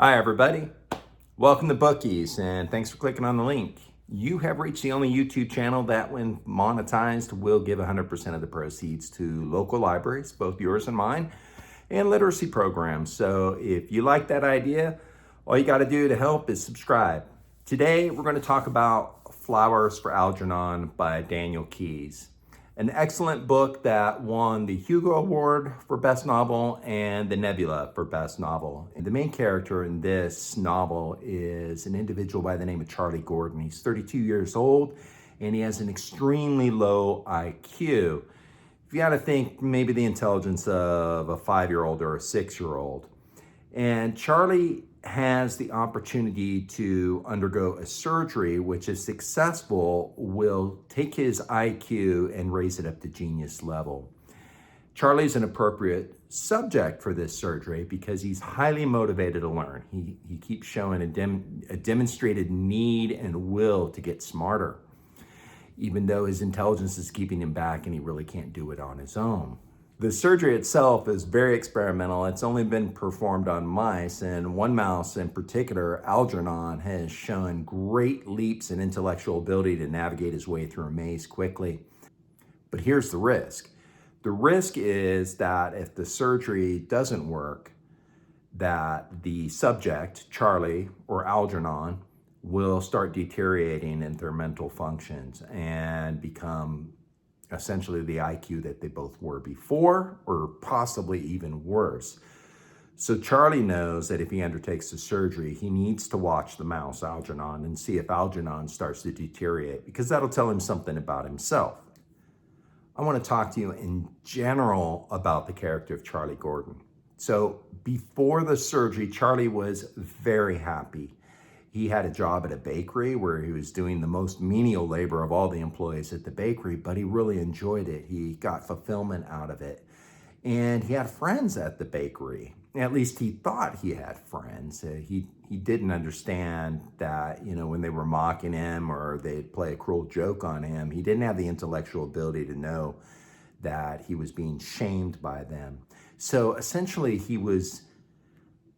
Hi, everybody. Welcome to Bookies, and thanks for clicking on the link. You have reached the only YouTube channel that, when monetized, will give 100% of the proceeds to local libraries, both yours and mine, and literacy programs. So if you like that idea, all you got to do to help is subscribe. Today, we're going to talk about Flowers for Algernon by Daniel Keyes. An excellent book that won the Hugo Award for Best Novel and the Nebula for Best Novel. And the main character in this novel is an individual by the name of Charlie Gordon. He's 32 years old and he has an extremely low IQ. If you got to think maybe the intelligence of a 5-year-old or a 6-year-old. And Charlie has the opportunity to undergo a surgery, which, if successful, will take his IQ and raise it up to genius level. Charlie's an appropriate subject for this surgery because he's highly motivated to learn. He keeps showing a demonstrated need and will to get smarter, even though his intelligence is keeping him back and he really can't do it on his own. The surgery itself is very experimental. It's only been performed on mice, and one mouse in particular, Algernon, has shown great leaps in intellectual ability to navigate his way through a maze quickly. But here's the risk. The risk is that if the surgery doesn't work, that the subject, Charlie or Algernon, will start deteriorating in their mental functions and become essentially the IQ that they both were before, or possibly even worse. So Charlie knows that if he undertakes the surgery, he needs to watch the mouse, Algernon, and see if Algernon starts to deteriorate, because that'll tell him something about himself. I want to talk to you in general about the character of Charlie Gordon. So before the surgery, Charlie was very happy. He had a job at a bakery where he was doing the most menial labor of all the employees at the bakery, but he really enjoyed it. He got fulfillment out of it. And he had friends at the bakery. At least he thought he had friends. He didn't understand that, when they were mocking him or they'd play a cruel joke on him, he didn't have the intellectual ability to know that he was being shamed by them. So essentially, he was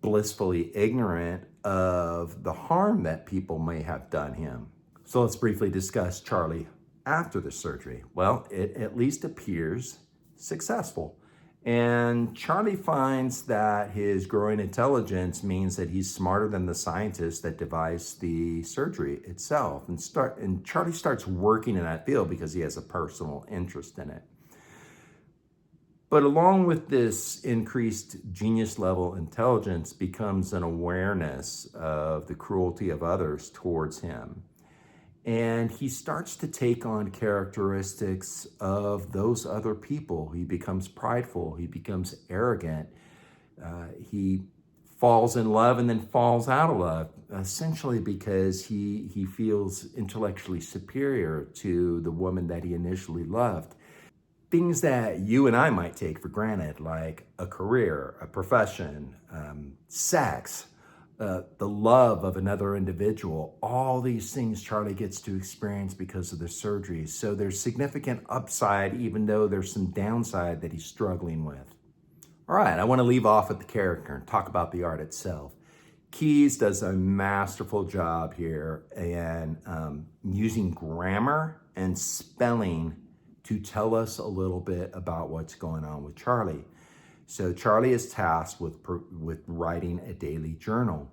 blissfully ignorant of the harm that people may have done him. So let's briefly discuss Charlie after the surgery. Well, it at least appears successful. And Charlie finds that his growing intelligence means that he's smarter than the scientists that devised the surgery itself. And Charlie starts working in that field because he has a personal interest in it. But along with this increased genius level intelligence becomes an awareness of the cruelty of others towards him. And he starts to take on characteristics of those other people. He becomes prideful, he becomes arrogant, he falls in love and then falls out of love, essentially because he feels intellectually superior to the woman that he initially loved. Things that you and I might take for granted, like a career, a profession, sex, the love of another individual, all these things Charlie gets to experience because of the surgery. So there's significant upside, even though there's some downside that he's struggling with. All right, I want to leave off at the character and talk about the art itself. Keyes does a masterful job here in using grammar and spelling to tell us a little bit about what's going on with Charlie. So Charlie is tasked with writing a daily journal.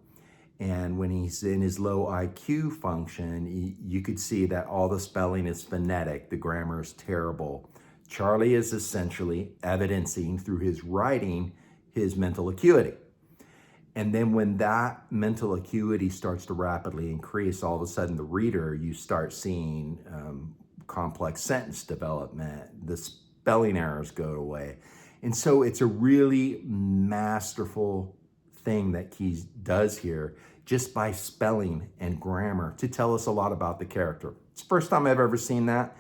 And when he's in his low IQ function, you could see that all the spelling is phonetic, the grammar is terrible. Charlie is essentially evidencing through his writing his mental acuity. And then when that mental acuity starts to rapidly increase, all of a sudden the reader, you start seeing complex sentence development, the spelling errors go away. And so it's a really masterful thing that Keyes does here just by spelling and grammar to tell us a lot about the character. It's the first time I've ever seen that.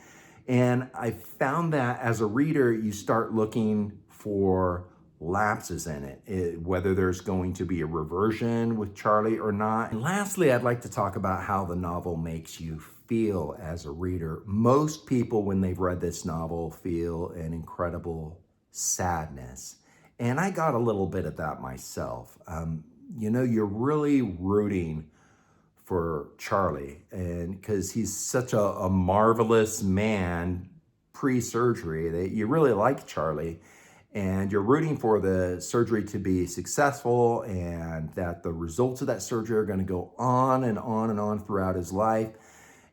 And I found that as a reader, you start looking for lapses in it, whether there's going to be a reversion with Charlie or not. And lastly, I'd like to talk about how the novel makes you feel as a reader. Most people, when they've read this novel, feel an incredible sadness. And I got a little bit of that myself. you're really rooting for Charlie, and because he's such a marvelous man pre-surgery that you really like Charlie, and you're rooting for the surgery to be successful and that the results of that surgery are going to go on and on and on throughout his life.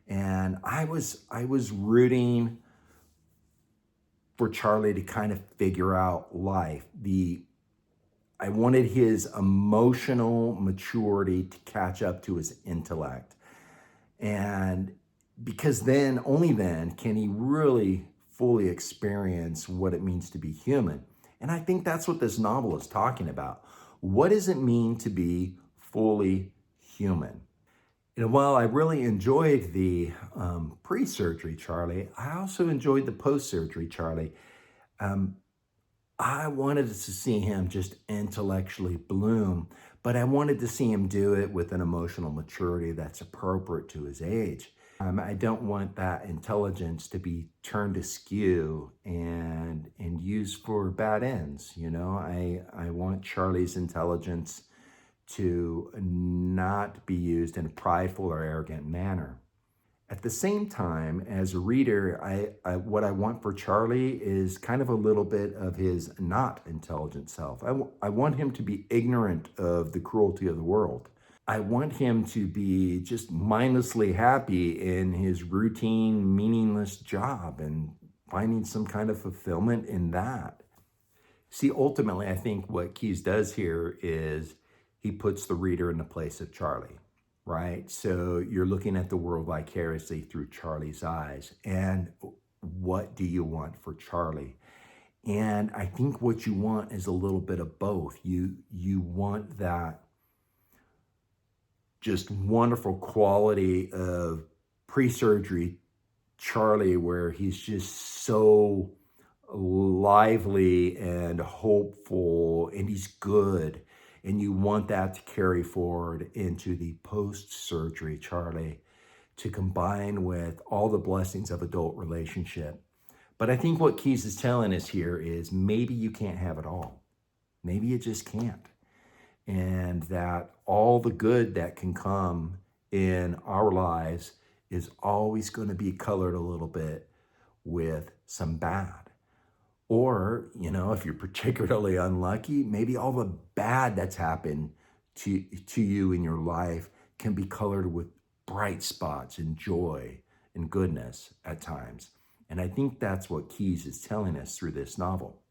And I was rooting for Charlie to kind of figure out life. I wanted his emotional maturity to catch up to his intellect. And because then, only then, can he really fully experience what it means to be human. And I think that's what this novel is talking about. What does it mean to be fully human? While I really enjoyed the pre-surgery Charlie, I also enjoyed the post-surgery Charlie. Um, I wanted to see him just intellectually bloom, but I wanted to see him do it with an emotional maturity that's appropriate to his age. I don't want that intelligence to be turned askew and used for bad ends. I want Charlie's intelligence to not be used in a prideful or arrogant manner. At the same time, as a reader, what I want for Charlie is kind of a little bit of his not intelligent self. I want him to be ignorant of the cruelty of the world. I want him to be just mindlessly happy in his routine, meaningless job and finding some kind of fulfillment in that. See, ultimately, I think what Keyes does here is he puts the reader in the place of Charlie, right? So you're looking at the world vicariously through Charlie's eyes. And what do you want for Charlie? And I think what you want is a little bit of both. You want that just wonderful quality of pre-surgery Charlie, where he's just so lively and hopeful and he's good. And you want that to carry forward into the post-surgery Charlie to combine with all the blessings of adult relationship. But I think what Keyes is telling us here is maybe you can't have it all. Maybe you just can't. And that all the good that can come in our lives is always going to be colored a little bit with some bad. Or, if you're particularly unlucky, maybe all the bad that's happened to you in your life can be colored with bright spots and joy and goodness at times. And I think that's what Keyes is telling us through this novel.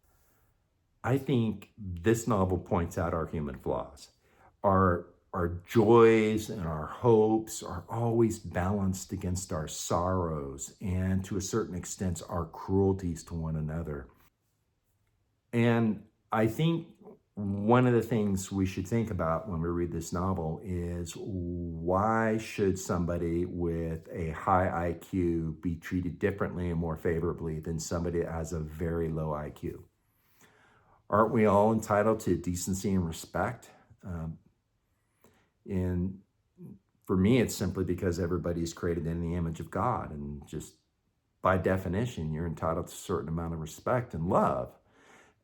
I think this novel points out our human flaws. Our joys and our hopes are always balanced against our sorrows and, to a certain extent, our cruelties to one another. And I think one of the things we should think about when we read this novel is, why should somebody with a high IQ be treated differently and more favorably than somebody that has a very low IQ? Aren't we all entitled to decency and respect? And for me, it's simply because everybody's created in the image of God. And just by definition, you're entitled to a certain amount of respect and love.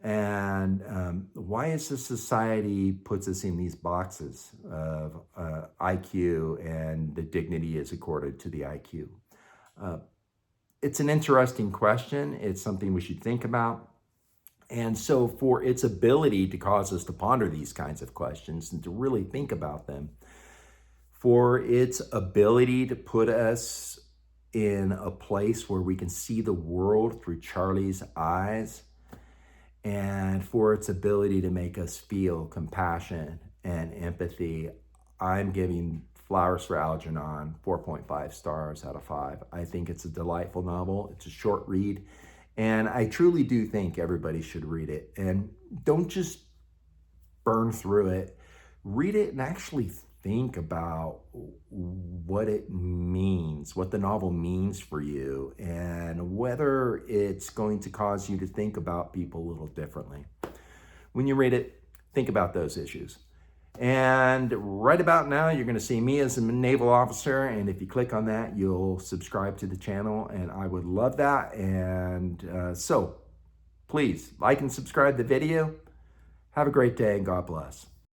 And why is the society puts us in these boxes of IQ and the dignity is accorded to the IQ? It's an interesting question. It's something we should think about. And so for its ability to cause us to ponder these kinds of questions and to really think about them, for its ability to put us in a place where we can see the world through Charlie's eyes, and for its ability to make us feel compassion and empathy, I'm giving Flowers for Algernon 4.5 stars out of 5. I think it's a delightful novel. It's a short read. And I truly do think everybody should read it. And don't just burn through it. Read it and actually think about what it means, what the novel means for you, and whether it's going to cause you to think about people a little differently. When you read it, think about those issues. And right about now, you're going to see me as a naval officer. And if you click on that, you'll subscribe to the channel. And I would love that. And so please like and subscribe the video. Have a great day and God bless.